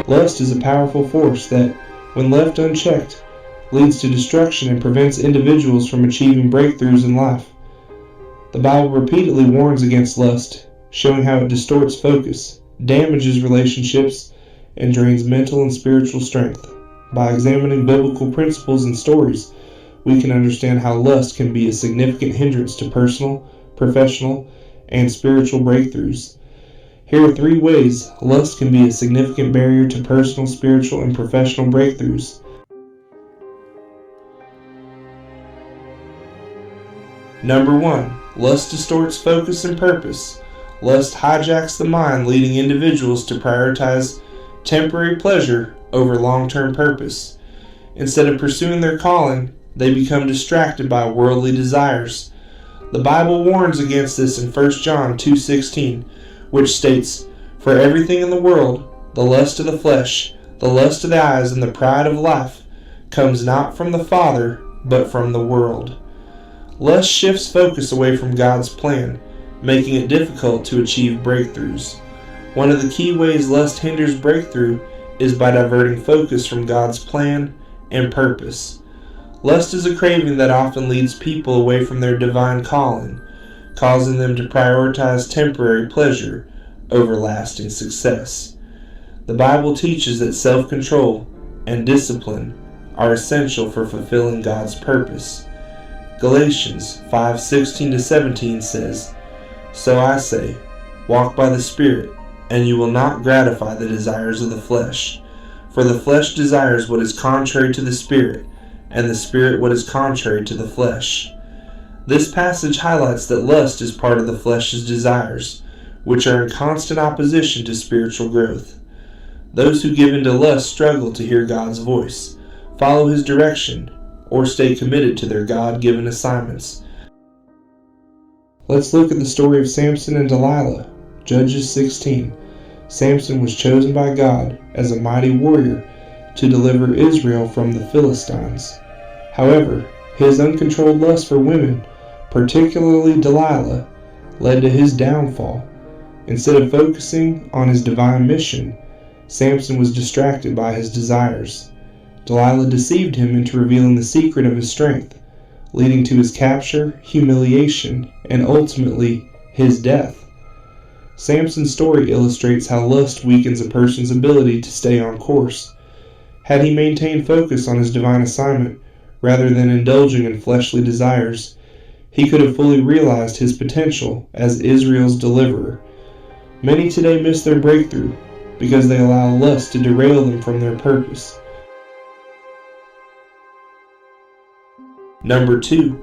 Lust is a powerful force that, when left unchecked, leads to destruction and prevents individuals from achieving breakthroughs in life. The Bible repeatedly warns against lust, showing how it distorts focus, damages relationships, and drains mental and spiritual strength. By examining biblical principles and stories, we can understand how lust can be a significant hindrance to personal, professional, and spiritual breakthroughs. Here are 3 ways lust can be a significant barrier to personal, spiritual, and professional breakthroughs. Number 1. Lust distorts focus and purpose. Lust hijacks the mind, leading individuals to prioritize temporary pleasure over long-term purpose. Instead of pursuing their calling, they become distracted by worldly desires. The Bible warns against this in 1 John 2:16, which states, "For everything in the world, the lust of the flesh, the lust of the eyes, and the pride of life, comes not from the Father, but from the world." Lust shifts focus away from God's plan, making it difficult to achieve breakthroughs. One of the key ways lust hinders breakthrough is by diverting focus from God's plan and purpose. Lust is a craving that often leads people away from their divine calling, causing them to prioritize temporary pleasure over lasting success. The Bible teaches that self-control and discipline are essential for fulfilling God's purpose. Galatians 5:16-17 says, "So I say, walk by the Spirit, and you will not gratify the desires of the flesh. For the flesh desires what is contrary to the Spirit, and the Spirit what is contrary to the flesh." This passage highlights that lust is part of the flesh's desires, which are in constant opposition to spiritual growth. Those who give in to lust struggle to hear God's voice, follow His direction, or stay committed to their God-given assignments. Let's look at the story of Samson and Delilah. Judges 16. Samson was chosen by God as a mighty warrior to deliver Israel from the Philistines. However, his uncontrolled lust for women, particularly Delilah, led to his downfall. Instead of focusing on his divine mission, Samson was distracted by his desires. Delilah deceived him into revealing the secret of his strength, leading to his capture, humiliation, and ultimately his death. Samson's story illustrates how lust weakens a person's ability to stay on course. Had he maintained focus on his divine assignment, rather than indulging in fleshly desires, he could have fully realized his potential as Israel's deliverer. Many today miss their breakthrough because they allow lust to derail them from their purpose. Number 2.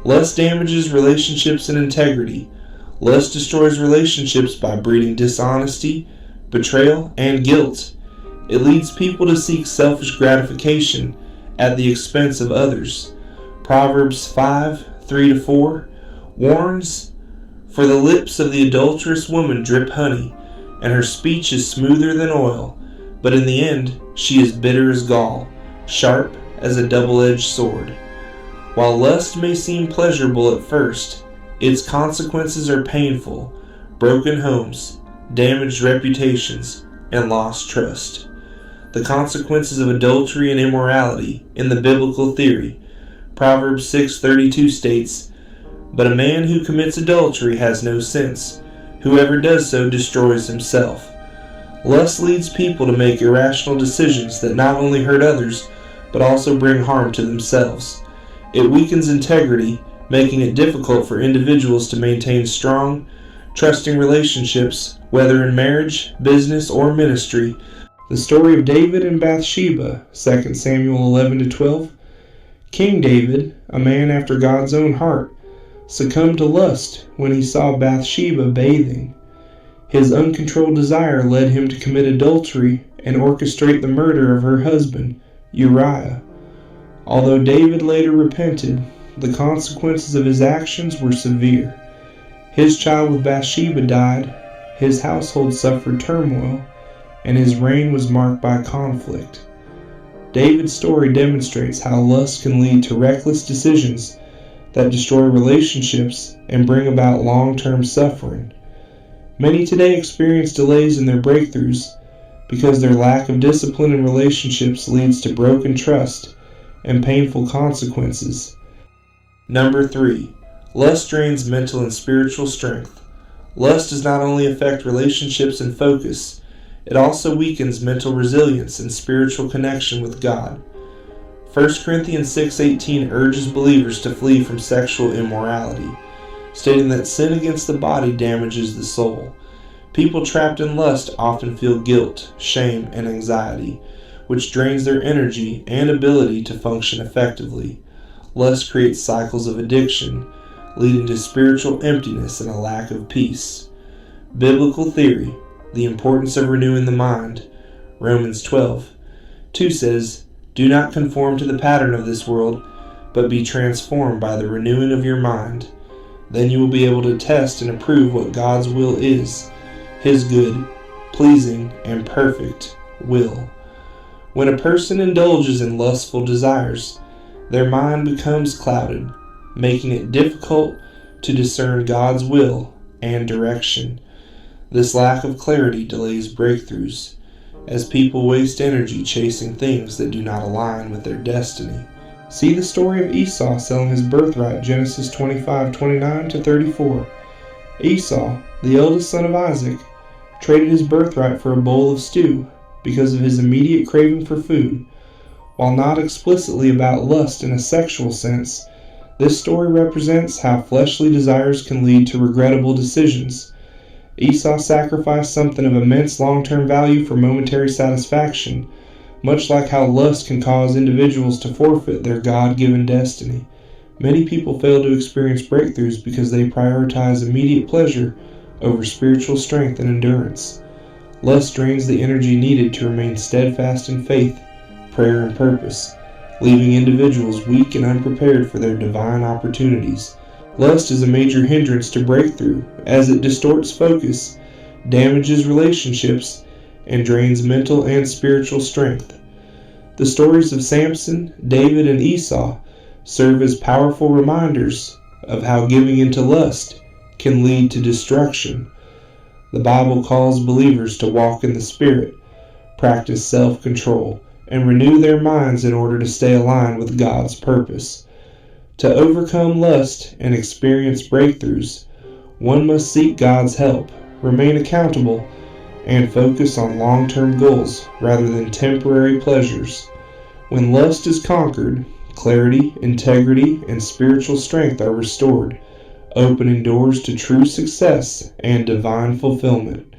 Lust damages relationships and integrity. Lust destroys relationships by breeding dishonesty, betrayal, and guilt. It leads people to seek selfish gratification at the expense of others. Proverbs 5:3-4 warns, "For the lips of the adulterous woman drip honey, and her speech is smoother than oil, but in the end she is bitter as gall, sharp as a double-edged sword." While lust may seem pleasurable at first, its consequences are painful: broken homes, damaged reputations, and lost trust. The consequences of adultery and immorality in the biblical theory. Proverbs 6:32 states, "But a man who commits adultery has no sense. Whoever does so destroys himself." Lust leads people to make irrational decisions that not only hurt others, but also bring harm to themselves. It weakens integrity, making it difficult for individuals to maintain strong, trusting relationships, whether in marriage, business, or ministry. The story of David and Bathsheba, 2 Samuel 11-12. King David, a man after God's own heart, succumbed to lust when he saw Bathsheba bathing. His uncontrolled desire led him to commit adultery and orchestrate the murder of her husband, Uriah. Although David later repented, the consequences of his actions were severe. His child with Bathsheba died, his household suffered turmoil, and his reign was marked by conflict. David's story demonstrates how lust can lead to reckless decisions that destroy relationships and bring about long-term suffering. Many today experience delays in their breakthroughs because their lack of discipline in relationships leads to broken trust and painful consequences. Number 3. Lust drains mental and spiritual strength. Lust does not only affect relationships and focus, it also weakens mental resilience and spiritual connection with God. 1 Corinthians 6:18 urges believers to flee from sexual immorality, stating that sin against the body damages the soul. People trapped in lust often feel guilt, shame, and anxiety, which drains their energy and ability to function effectively. Lust creates cycles of addiction, leading to spiritual emptiness and a lack of peace. Biblical theory: the importance of renewing the mind. Romans 12:2 says, "Do not conform to the pattern of this world, but be transformed by the renewing of your mind. Then you will be able to test and approve what God's will is, His good, pleasing, and perfect will." When a person indulges in lustful desires, their mind becomes clouded, making it difficult to discern God's will and direction. This lack of clarity delays breakthroughs, as people waste energy chasing things that do not align with their destiny. See the story of Esau selling his birthright, Genesis 25:29-34. Esau, the eldest son of Isaac, traded his birthright for a bowl of stew because of his immediate craving for food. While not explicitly about lust in a sexual sense, this story represents how fleshly desires can lead to regrettable decisions. Esau sacrificed something of immense long-term value for momentary satisfaction, much like how lust can cause individuals to forfeit their God-given destiny. Many people fail to experience breakthroughs because they prioritize immediate pleasure over spiritual strength and endurance. Lust drains the energy needed to remain steadfast in faith, prayer, and purpose, leaving individuals weak and unprepared for their divine opportunities. Lust is a major hindrance to breakthrough, as it distorts focus, damages relationships, and drains mental and spiritual strength. The stories of Samson, David, and Esau serve as powerful reminders of how giving into lust can lead to destruction. The Bible calls believers to walk in the Spirit, practice self-control, and renew their minds in order to stay aligned with God's purpose. To overcome lust and experience breakthroughs, one must seek God's help, remain accountable, and focus on long-term goals rather than temporary pleasures. When lust is conquered, clarity, integrity, and spiritual strength are restored, opening doors to true success and divine fulfillment.